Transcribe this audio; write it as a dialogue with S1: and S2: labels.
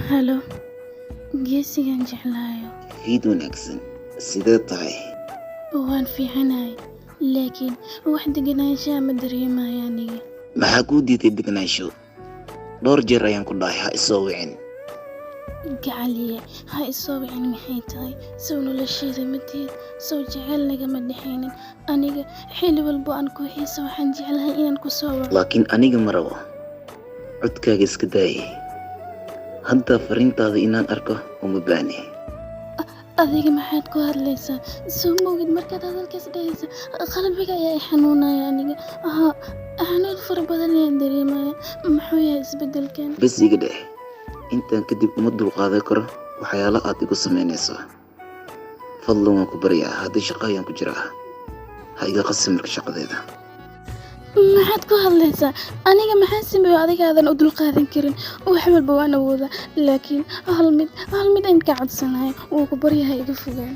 S1: Halo, geesigan jeclaayo.
S2: Fiid wanaagsan. Sidee tahay?
S1: Waan fiicanahay, laakiin wax deganaanshaha ma dareemayo aniga.
S2: Maxaa kuu diiday deganaansho? Dhowr jeer ayaan ku dhahay ha isoo wicin.
S1: Gacaliye, ha isoo wicin maxay tahay? Sow nolosheeda ma tihid, sow jecel nagama dhexaynin. Aniga xilli walbo aan ku xiiso waxaan jeclahay inaan ku soo waco.
S2: Laakiin aniga ma rabo. Codkaaga iska daayay. Hadda fariintaada inaan arko uma baahni.
S1: Adiga maxaad ku hadlaysaa? Soo moogid markaad hadalkaas dhahaysa qalbiga ayaa i xanuunaya aniga. Xanuun fara badan ayaan dareemaya. Muxuu yahay isbedelkan?
S2: Bas iga dheh. Intaan kadib uma dulqaadan karo waxyaalo aad igu samaynayso. Fadlan waan ku baryaa haddii shaqo ayaan ku jiraa. Ha iga qasin marka shaqadeeda.
S1: Maxaad ku hadlaysaa? Aniga maxaan sameeyo adigaadan u dulqaadan karin? Wax walba waan awoodaa, laakiin hal mid aan ka codsanahay. Wuu ku baryahay iga fogaan.